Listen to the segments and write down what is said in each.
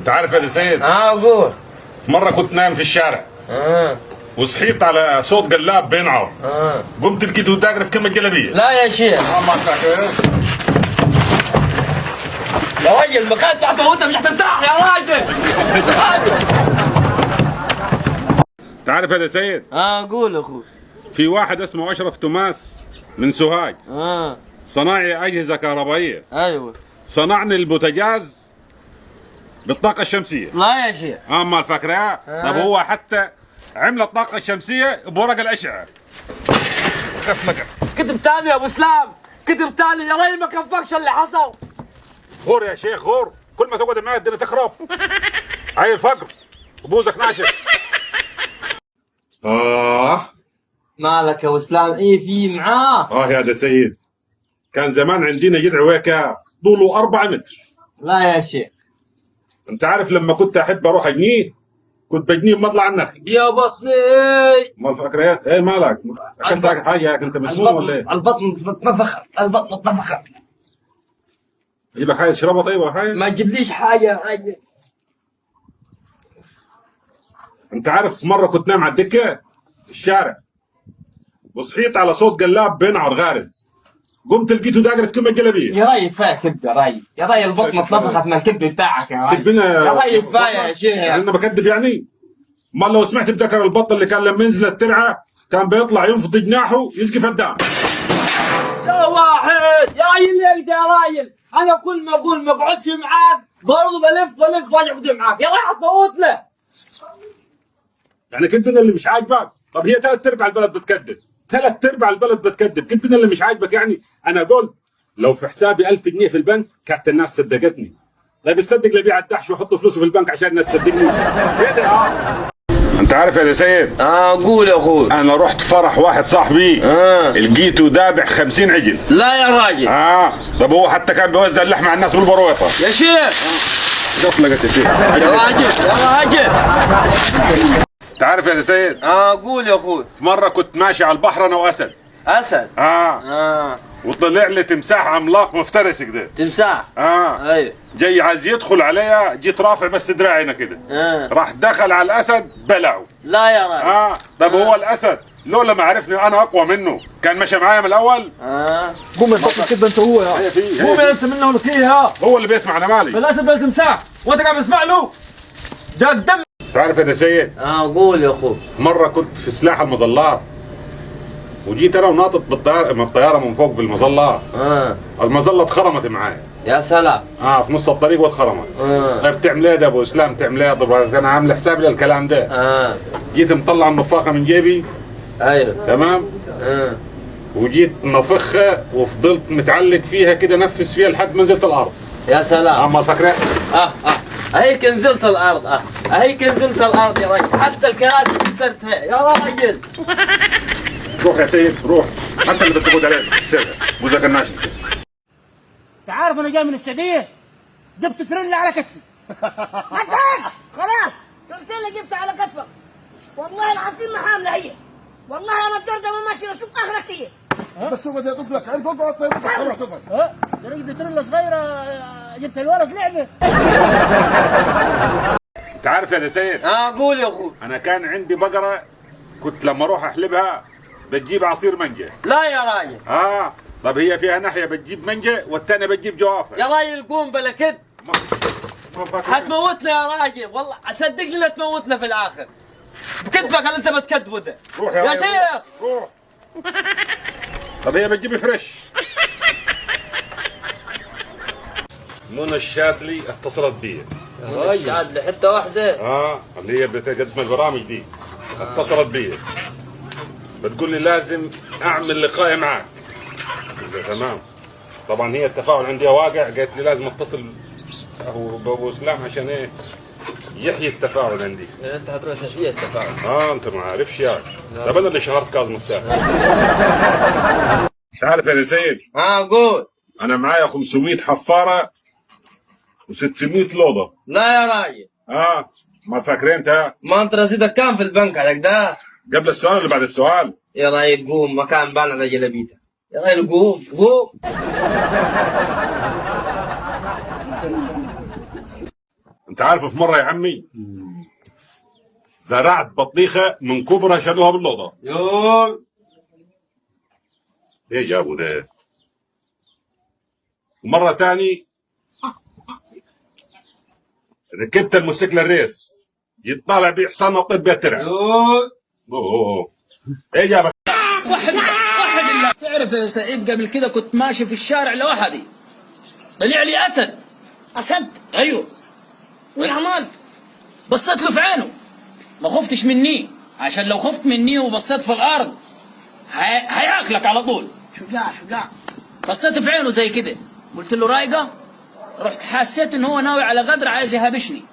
انت عارف يا سيد؟ قول. مرة كنت نايم في الشارع وصحيت على صوت قلاب بينعر. قمت لقيته داقر في كم الجلابية. لا يا شيخ. ما فاكر. يا راجل مكان تحته وانت مش هترتاح يا راجل. انت عارف يا سيد؟ قول يا اخوي. في واحد اسمه اشرف توماس من سوهاج، صناعي اجهزة كهربائية. ايوه. صنعني البوتاجاز بالطاقة الشمسية. لا يا شيخ. ما فاكرها؟ طب هو حتى عمل الطاقة الشمسية بورق الأشعة. كتب تاني يا ابو اسلام، كتب تاني يا راجل، ما كفاكش اللي حصل. غور يا شيخ غور، كل ما تقعد معايا الدنيا تخرب. عيل فقر وبوزك ناشف. مالك يا ابو اسلام؟ ايه في معاه؟ يا ده سيد، كان زمان عندنا جذع ويكا طوله 4 متر. لا يا شيخ. انت عارف لما كنت احب اروح اجنيه كنت بجنيه بمطلع النخل. يا بطني. ما فاكريات؟ ايه مالك؟ اكلت حاجه؟ انت مسموم ولا ايه؟ البطن اتنفخ، البطن اتنفخ. اجيب لك حاجه تشربها طيب ولا حاجه؟ ما تجيبليش حاجه. انت عارف مره كنت نايم على الدكه في الشارع وصحيت على صوت قلاب بينعر غارز. قمت لقيته داقر في كم الجلابيه. يا راجل كفايه كذب يا راجل، يا راجل البطن اتنفخت من الكذب بتاعك يا راجل. كذبنا يا راجل كفايه يا شيخ. انا بكذب يعني؟ امال لو سمعت بذكر البط اللي كان لما ينزل الترعه كان بيطلع ينفض جناحه يسقي فدان. يا واحد يا راجل يقدر يا راجل، انا كل ما اقول ما اقعدش معاك برضه بلف واجعد معاك يا راجل هتموتنا. يعني كذبنا اللي مش عاجبك؟ طب هي 3/4 البلد بتكذب، 3/4 البلد بتكذب، كذبنا اللي مش عاجبك يعني؟ انا قلت لو في حسابي 1000 جنيه في البنك كانت الناس صدقتني. طيب تصدق اللي بيع الدحش ويحط فلوسه في البنك عشان الناس تصدقني؟ كده انت عارف يا سيد؟ قول يا اخوي. انا رحت فرح واحد صاحبي لقيته دابح 50 عجل. لا يا راجل. طب هو حتى كان بيوزع اللحمه على الناس بالبرويطه. يا شيخ. قفلقت يا سيد. يا راجل يا راجل. انت عارف يا سيد؟ قول يا اخوي. مره كنت ماشي على البحر انا واسد. اسد. وطلع لي تمساح عملاق مفترس كده. تمساح. ايوه. جاي عايز يدخل عليا، جيت رافع بس دراعنا كده. راح دخل على الاسد بلعه. لا يا راجل. طب هو الاسد لولا ما عرفني انا اقوى منه كان مشى معايا من الاول. قوم يا بطل كده انت هو يا قوم انت منه ونكيها. هو اللي بيسمع انا مالي. بالاسد بالتمساح وانت قاعد بتسمع له. ده الدم. تعرف يا سيد؟ قول يا اخوي. مره كنت في سلاح المظلات وجيت انا وناطط بالطياره من فوق بالمظله. المظله اتخرمت معايا. يا سلام. في نص الطريق واتخرمت. طيب تعمل ايه ده ابو اسلام؟ تعمل ايه؟ طب انا عامل حسابي للكلام ده. جيت مطلع النفاخه من جيبي. ايوه. تمام. وجيت نفخها وفضلت متعلق فيها كده نفس فيها لحد ما نزلت الارض. يا سلام. ما فاكره؟ هيك نزلت الارض. هيك نزلت الارض يا راجل، حتى الكراسي كسرتها يا راجل. روح يا سيد روح، حتى اللي بتقعد عليه السيد بوزك الناشف. انت عارف انا جاي من السعوديه، جبت تريلا على كتفي. خلاص قلت لي جبت على كتفك. والله العظيم ما حامله هي، والله انا الدرده ما ماشي اسوق اخرك هي. بس اقعد يا طفلك انت اقعد. طيب خلاص اقعد. ده رجلي تريلا صغيره، جبت الولد لعبه. انت عارف يا سيد؟ قول يا اخوي. انا كان عندي بقره كنت لما اروح احلبها بتجيب عصير منجه. لا يا راجل. طب هي فيها ناحيه بتجيب منجه والثانيه بتجيب جوافه. يا راجل قوم بلا كد. حتموتنا يا راجل، والله صدقني لا تموتنا في الاخر بكذبك اللي انت بتكذبه ده. روح يا شيخ روح. طب هي بتجيب فريش. منى الشاذلي اتصلت بي. الشاذلي حته واحده. اللي هي بتقدم البرامج دي اتصلت بي بتقول لي لازم اعمل لقاء معك. تمام. طبعا هي التفاعل عندي واقع، قالت لي لازم اتصل ابو اسلام عشان ايه يحيي التفاعل عندي. انت هتروح تحيي التفاعل. انت ما عارفش يا طب انا اللي شهرت كاظم الساهر. تعرف يا سيد؟ قول. انا معايا 500 حفاره و600 لوضه. لا يا راجل. ما فاكرين انت؟ ما انت رصيدك كام في البنك عليك ده؟ قبل السؤال ولا بعد السؤال؟ يا راجل قوم، مكان بان على جلابيته. يا راجل قوم قوم. انت عارف في مره يا عمي زرعت بطيخه من كبرها شالوها باللوضه. يوه ايه جابوا ده؟ ومره تاني ركبت الموتوسيكل الريس يطلع بيه حصان وطيب بيه ترع. اوه ايه جابك؟ واحد الله. تعرف يا سعيد قبل كده كنت ماشي في الشارع لوحدي طلع لي اسد. اسد؟ ايوه. وين عملت؟ بصيت له في عينه ما خفتش مني عشان لو خفت مني وبصيت في الارض هياكلك على طول. شجاع. بصيت في عينه زي كده قلت له رايقه. رحت حسيت ان هو ناوي على غدر عايز يهابشني.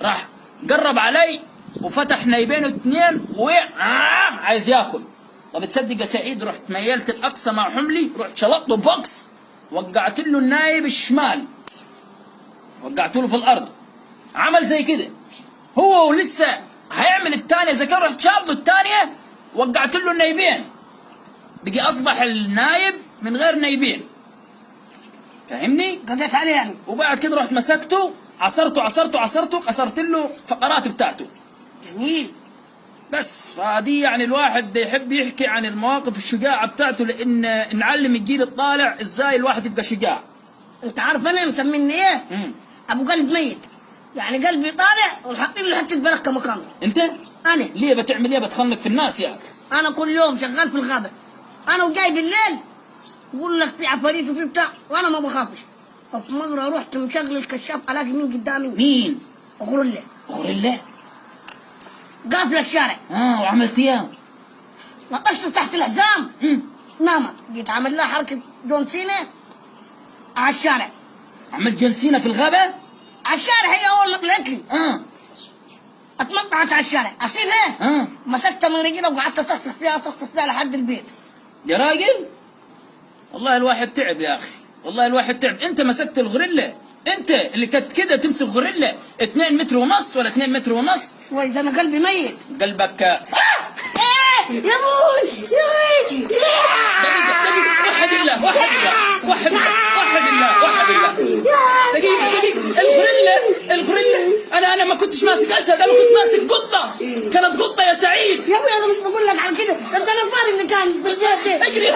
راح قرب علي وفتح نايبينه 2 عايز ياكل. طب تصدق يا سعيد رحت ميلت الاقصى مع حملي رحت شلطته بوكس وقعت له النايب الشمال وقعت له في الارض. عمل زي كده هو ولسه هيعمل الثانيه زي كده رحت شاب له الثانيه وقعت له النايبين. بقي اصبح النايب من غير نايبين. فاهمني؟ قضيت عليه يعني. وبعد كده رحت مسكته عصرته كسرت له فقرات بتاعته. جميل. بس فدي يعني الواحد يحب يحكي عن المواقف الشجاعة بتاعته لأن نعلم الجيل الطالع إزاي الواحد يبقى شجاع. انت عارف انا مسميني ايه؟ ابو قلب ميت. يعني قلبي طالع والحقين له حته بركه مكانه. أنت؟ انا. ليه بتعمل إيه بتخنق في الناس يعني؟ انا كل يوم شغال في الغابه. انا وجاي بالليل يقول لك في عفاريت وفي بتاع وانا ما بخافش. ففي مره رحت مشغل الكشاف الاقي مين قدامي؟ مين؟ غوريلا. غوريلا؟ قافله الشارع. وعملت إيه؟ نقشت تحت الحزام. نامت. جيت عامل لها حركه جون سينا على الشارع. عملت جلسينا في الغابة؟ على الشارع هي اول ما طلعت لي. اتمطعت على الشارع اسيبها. مسكتها من رجلها وقعدت اصفصف فيها لحد البيت. يا راجل والله الواحد تعب يا اخي. والله الواحد تعب. انت مسكت الغوريلا انت اللي كنت كده تمسك غوريلا 2 متر ونص ولا 2 متر ونص. شوي ده انا قلبي ميت. قلبك يا ابوي دقيقة وحد الله دقيقة الغوريلا انا ما كنتش ماسك اسد انا كنت ماسك قطة. كانت قطة يا سعيد. يا ابوي انا مش بقول لك على كده. ده انا فارق اللي كان بالبيت. اجري